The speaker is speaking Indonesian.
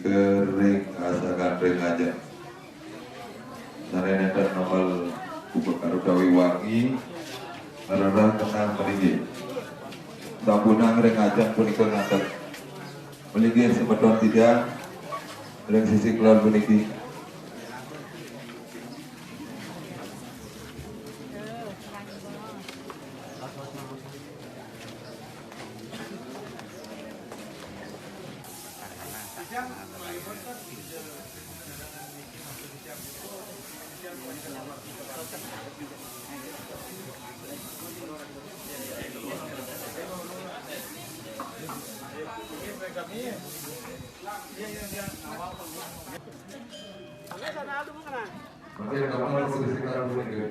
Kering asalkan ring aja. Sarene dan nomor bubuk karudawi wangi mererah tenang meninggi. Sampunang ring ajang punika ngaten. Meninggi semeton tidak ring sisi keluar meninggi. Masih ada kamar posisi sekarang boleh.